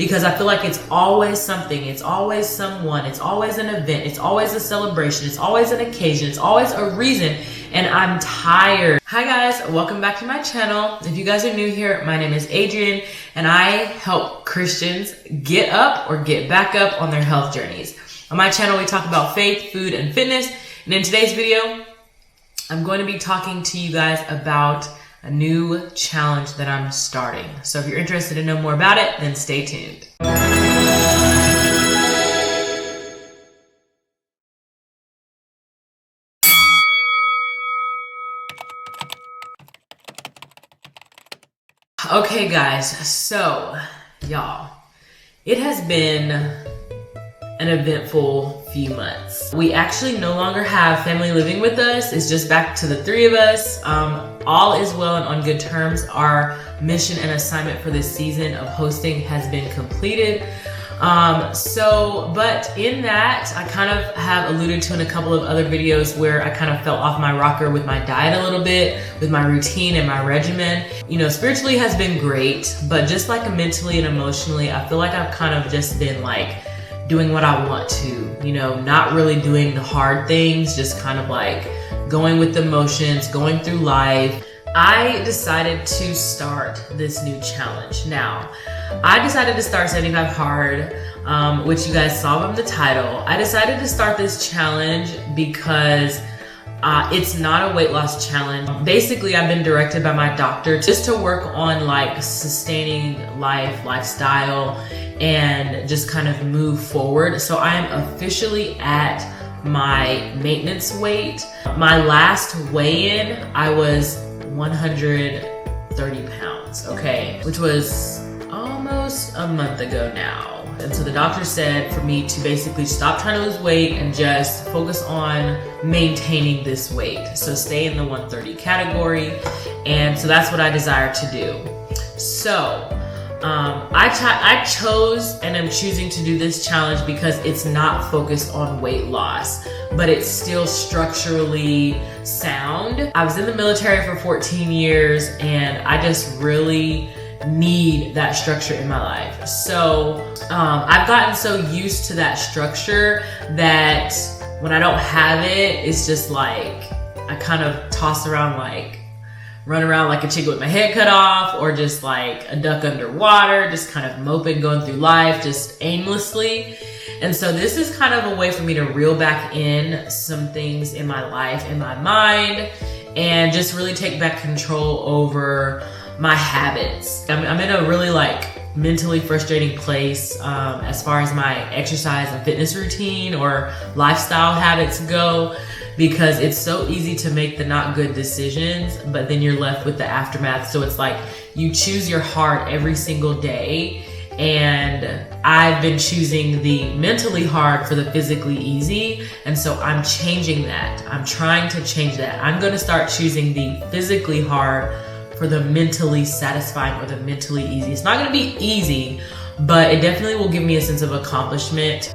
because I feel like it's always something, it's always someone, it's always an event, it's always a celebration, it's always an occasion, it's always a reason, and I'm tired. Hi guys, welcome back to my channel. If you guys are new here, my name is Adrienne, and I help Christians get up or get back up on their health journeys. On my channel, we talk about faith, food, and fitness, and in today's video, I'm going to be talking to you guys about a new challenge that I'm starting. So if you're interested to know more about it, then stay tuned. Okay guys, so y'all, it has been an eventful few months. We actually no longer have family living with us. It's just back to the three of us. All is well and on good terms. Our mission and assignment for this season of hosting has been completed. But in that, I kind of have alluded to in a couple of other videos where I kind of fell off my rocker with my diet a little bit, with my routine and my regimen. You know, spiritually has been great, but just like mentally and emotionally, I feel like I've kind of just been like doing what I want to, you know, not really doing the hard things, just kind of like going with the motions, going through life. I decided to start this new challenge. Now, I decided to start 75 Hard, which you guys saw from the title. I decided to start this challenge because it's not a weight loss challenge. Basically, I've been directed by my doctor just to work on like sustaining lifestyle, and just kind of move forward. So I am officially at my maintenance weight. My last weigh-in, I was 130 pounds, okay? Which was almost a month ago now. And so the doctor said for me to basically stop trying to lose weight and just focus on maintaining this weight. So stay in the 130 category. And so that's what I desire to do. So I chose and I'm choosing to do this challenge because it's not focused on weight loss, but it's still structurally sound. I was in the military for 14 years and I just really need that structure in my life. So I've gotten so used to that structure that when I don't have it, it's just like I kind of toss around, like run around like a chicken with my head cut off, or just like a duck underwater, just kind of moping, going through life, just aimlessly. And so this is kind of a way for me to reel back in some things in my life, in my mind, and just really take back control over my habits. I'm in a really like mentally frustrating place as far as my exercise and fitness routine or lifestyle habits go, because it's so easy to make the not good decisions, but then you're left with the aftermath. So it's like you choose your heart every single day, and I've been choosing the mentally hard for the physically easy, and so I'm changing that. I'm trying to change that. I'm gonna start choosing the physically hard for the mentally satisfying or the mentally easy. It's not gonna be easy, but it definitely will give me a sense of accomplishment.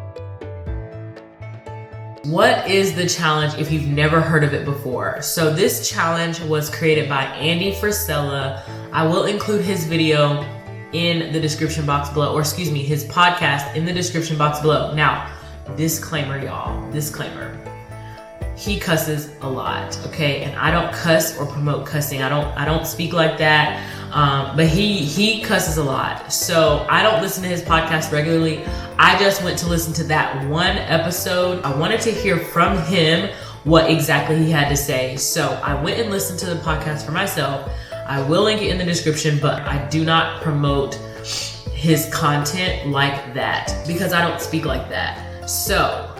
What is the challenge if you've never heard of it before? So this challenge was created by Andy Frisella. I will include his video in the description box below, or excuse me, his podcast in the description box below. Now, disclaimer y'all, disclaimer. He cusses a lot, okay? And I don't cuss or promote cussing. I don't speak like that. But he cusses a lot. So I don't listen to his podcast regularly. I just went to listen to that one episode. I wanted to hear from him what exactly he had to say. So I went and listened to the podcast for myself. I will link it in the description, but I do not promote his content like that because I don't speak like that. So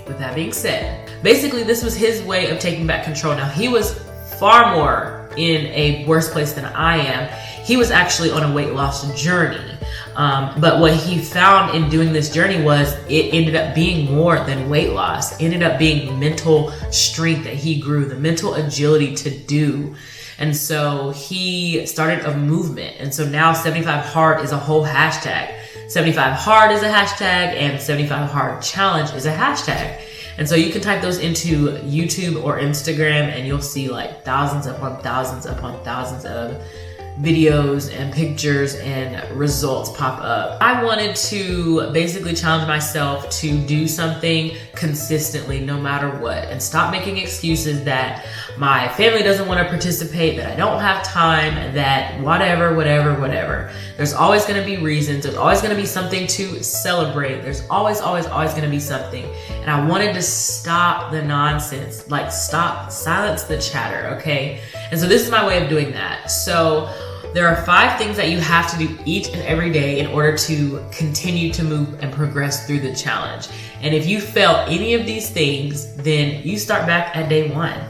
with that being said, basically this was his way of taking back control. Now he was far more in a worse place than I am. He was actually on a weight loss journey. But what he found in doing this journey was it ended up being more than weight loss. It ended up being mental strength that he grew, the mental agility to do. And so he started a movement. And so now 75 Hard is a whole hashtag. 75 Hard is a hashtag, and 75 Hard Challenge is a hashtag. And so you can type those into YouTube or Instagram and you'll see like thousands upon thousands upon thousands of videos and pictures and results pop up. I wanted to basically challenge myself to do something consistently no matter what, and stop making excuses that my family doesn't want to participate, that I don't have time, that whatever. There's always going to be reasons. There's always going to be something to celebrate. There's always going to be something. And I wanted to stop the nonsense, like silence the chatter, okay? And so this is my way of doing that. So there are 5 things that you have to do each and every day in order to continue to move and progress through the challenge. And if you fail any of these things, then you start back at day 1.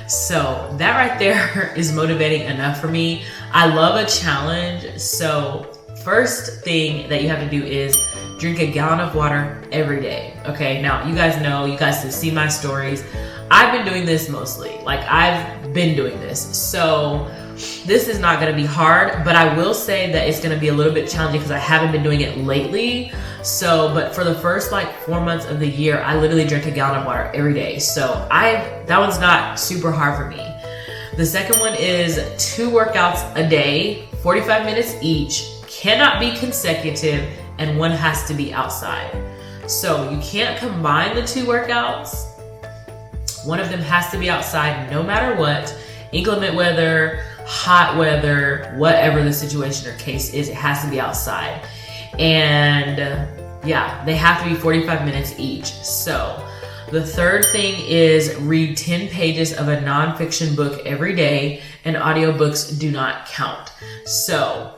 So that right there is motivating enough for me. I love a challenge. So first thing that you have to do is drink a gallon of water every day. Okay, now you guys have seen my stories. I've been doing this mostly. Like, I've been doing this. So this is not gonna be hard, but I will say that it's gonna be a little bit challenging because I haven't been doing it lately. So, but for the first like 4 months of the year, I literally drink a gallon of water every day. So that one's not super hard for me. The second one is 2 workouts a day, 45 minutes each, cannot be consecutive, and one has to be outside. So you can't combine the 2 workouts. One of them has to be outside no matter what, inclement weather, hot weather, whatever the situation or case is, it has to be outside. And yeah, they have to be 45 minutes each. So the third thing is read 10 pages of a nonfiction book every day, and audiobooks do not count. So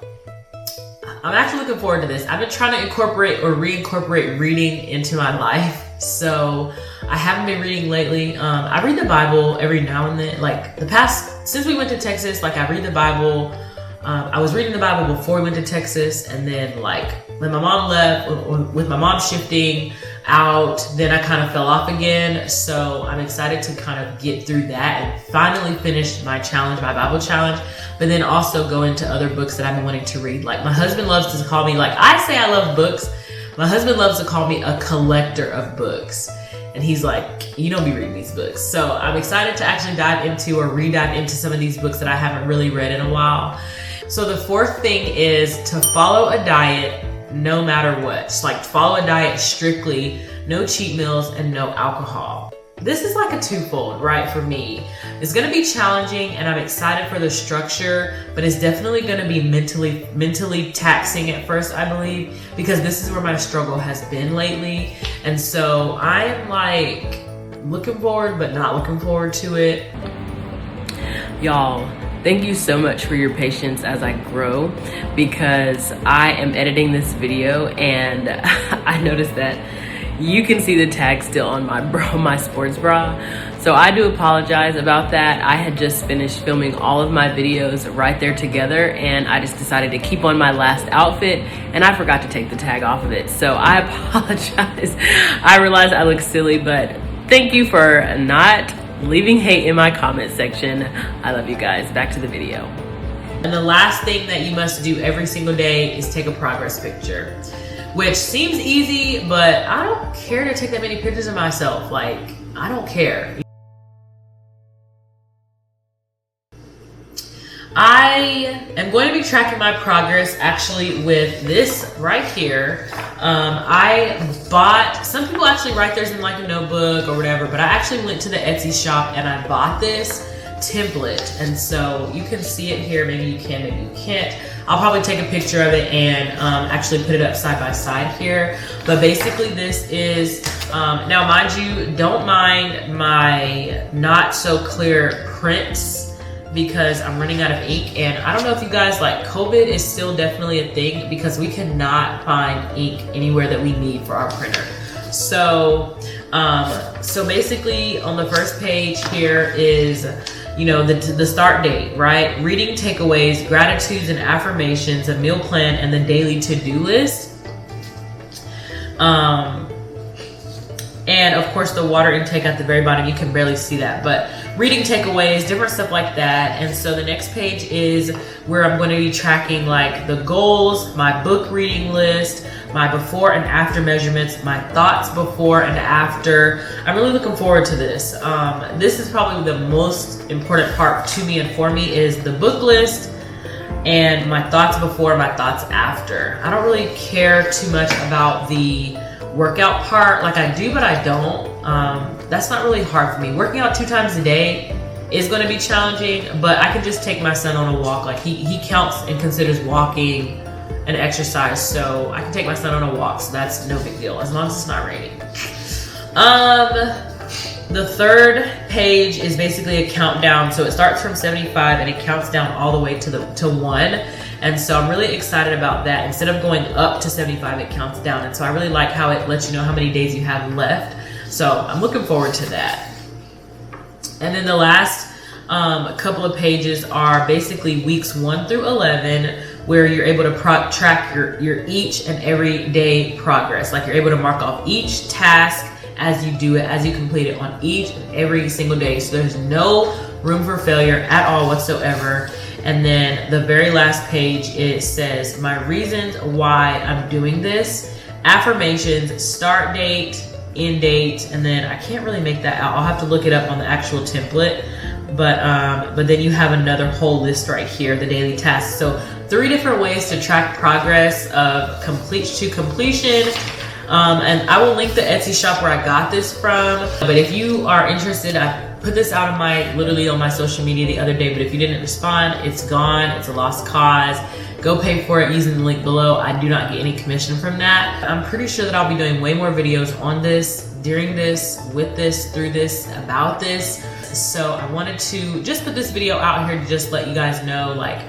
I'm actually looking forward to this. I've been trying to incorporate or reincorporate reading into my life. So I haven't been reading lately. I read the Bible every now and then. Like since we went to Texas, like I read the Bible. I was reading the Bible before we went to Texas, and then like when my mom left, with my mom shifting out, then I kind of fell off again. So I'm excited to kind of get through that and finally finish my challenge, my Bible challenge, but then also go into other books that I've been wanting to read. Like my husband loves to call me, like I say I love books, my husband loves to call me a collector of books. And he's like, you don't be reading these books. So I'm excited to actually dive into or re-dive into some of these books that I haven't really read in a while. So the fourth thing is to follow a diet no matter what. Just like follow a diet strictly, no cheat meals and no alcohol. This is like a twofold, right, for me. It's gonna be challenging and I'm excited for the structure, but it's definitely gonna be mentally taxing at first, I believe, because this is where my struggle has been lately. And so I'm like looking forward, but not looking forward to it. Y'all, thank you so much for your patience as I grow, because I am editing this video and I noticed that you can see the tag still on my sports bra. So I do apologize about that. I had just finished filming all of my videos right there together, and I just decided to keep on my last outfit and I forgot to take the tag off of it. So I apologize. I realize I look silly, but thank you for not leaving hate in my comment section. I love you guys. Back to the video. And the last thing that you must do every single day is take a progress picture, which seems easy, but I don't care to take that many pictures of myself. Like, I don't care. I am going to be tracking my progress actually with this right here. Some people actually write theirs in like a notebook or whatever, but I actually went to the Etsy shop and I bought this template. And so you can see it here. Maybe you can, maybe you can't. I'll probably take a picture of it and actually put it up side by side here. But basically this is, now mind you, don't mind my not so clear prints because I'm running out of ink. And I don't know if you guys, like, COVID is still definitely a thing because we cannot find ink anywhere that we need for our printer. So, so basically on the first page here is, you know, the start date, right? Reading takeaways, gratitudes and affirmations, a meal plan, and the daily to-do list. And of course the water intake at the very bottom, you can barely see that, but reading takeaways, different stuff like that. And so the next page is where I'm going to be tracking like the goals, my book reading list, my before and after measurements, my thoughts before and after. I'm really looking forward to this. This is probably the most important part to me and for me is the book list, and my thoughts before, my thoughts after. I don't really care too much about the workout part. Like I do, but I don't. That's not really hard for me. Working out 2 times a day is going to be challenging, but I can just take my son on a walk. Like he counts and considers walking an exercise, so I can take my son on a walk, so that's no big deal as long as it's not raining. The third page is basically a countdown. So it starts from 75 and it counts down all the way to 1. And so I'm really excited about that. Instead of going up to 75, it counts down. And so I really like how it lets you know how many days you have left. So I'm looking forward to that. And then the last couple of pages are basically weeks 1 through 11, where you're able to track your each and every day progress. Like you're able to mark off each task as you do it, as you complete it on each and every single day. So there's no room for failure at all whatsoever. And then the very last page, it says my reasons why I'm doing this, affirmations, start date, end date, and then I can't really make that out. I'll have to look it up on the actual template. But then you have another whole list right here, the daily tasks. So 3 different ways to track progress of completion. And I will link the Etsy shop where I got this from. But if you are interested, I put this out on literally on my social media the other day, but if you didn't respond, it's gone. It's a lost cause. Go pay for it using the link below. I do not get any commission from that. I'm pretty sure that I'll be doing way more videos on this, during this, with this, through this, about this. So I wanted to just put this video out here to just let you guys know, like,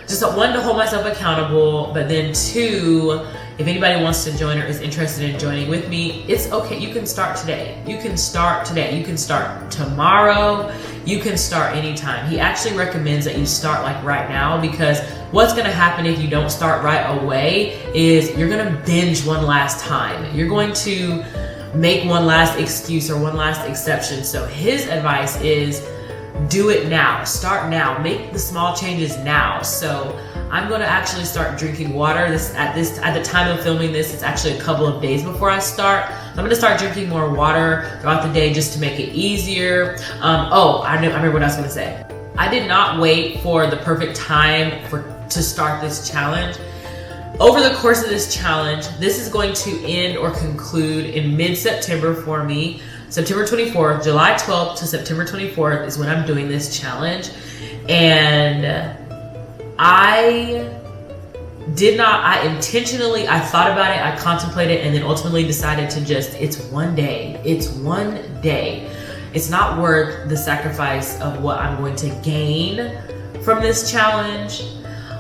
just 1, to hold myself accountable, but then 2, if anybody wants to join or is interested in joining with me, it's okay. You can start today. You can start today. You can start tomorrow. You can start anytime. He actually recommends that you start like right now, because what's going to happen if you don't start right away is you're going to binge one last time. You're going to make one last excuse or one last exception. So his advice is do it now. Start now. Make the small changes now. So I'm going to actually start drinking water. At the time of filming this, it's actually a couple of days before I start. So I'm going to start drinking more water throughout the day just to make it easier. I remember what I was going to say. I did not wait for the perfect time to start this challenge. Over the course of this challenge, this is going to end or conclude in mid-September for me. September 24th, July 12th to September 24th is when I'm doing this challenge. And I thought about it, I contemplated, and then ultimately decided to it's one day. It's one day. It's not worth the sacrifice of what I'm going to gain from this challenge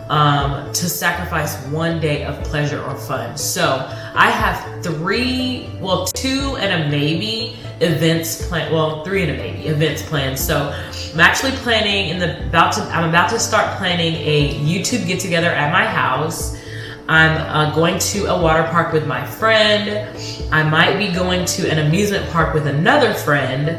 to sacrifice one day of pleasure or fun. So I have 2 and a maybe events planned. Well, 3 and a maybe events planned. So I'm actually planning I'm about to start planning a YouTube get together at my house. I'm going to a water park with my friend. I might be going to an amusement park with another friend.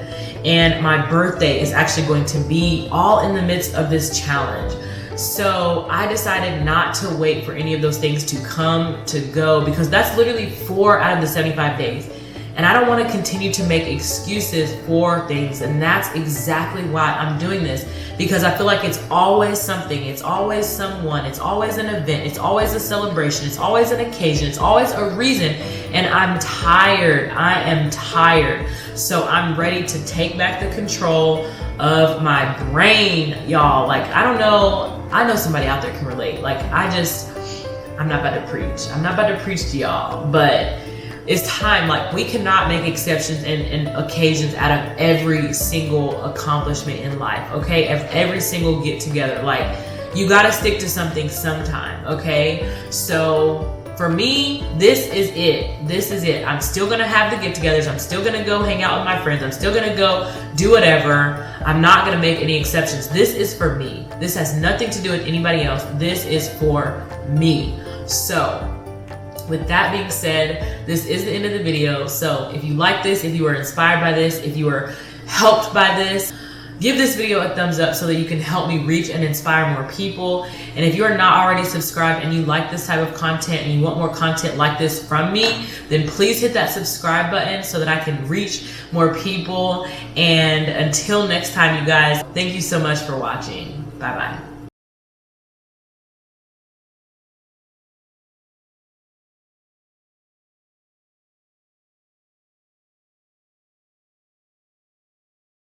And my birthday is actually going to be all in the midst of this challenge. So I decided not to wait for any of those things to come to go, because that's literally 4 out of the 75 days. And I don't want to continue to make excuses for things. And that's exactly why I'm doing this, because I feel like it's always something. It's always someone. It's always an event. It's always a celebration. It's always an occasion. It's always a reason. And I'm tired. I am tired. So I'm ready to take back the control of my brain, y'all. Like, I don't know. I know somebody out there can relate. Like, I'm not about to preach. I'm not about to preach to y'all, but it's time. Like, we cannot make exceptions and occasions out of every single accomplishment in life, okay? Every single get together. Like, you gotta stick to something sometime, okay? So for me, this is it. This is it. I'm still gonna have the get-togethers. I'm still gonna go hang out with my friends. I'm still gonna go do whatever. I'm not gonna make any exceptions. This is for me. This has nothing to do with anybody else. This is for me. So with that being said, this is the end of the video. So if you like this, if you were inspired by this, if you were helped by this, give this video a thumbs up so that you can help me reach and inspire more people. And if you're not already subscribed and you like this type of content and you want more content like this from me, then please hit that subscribe button so that I can reach more people. And until next time, you guys, thank you so much for watching. Bye-bye.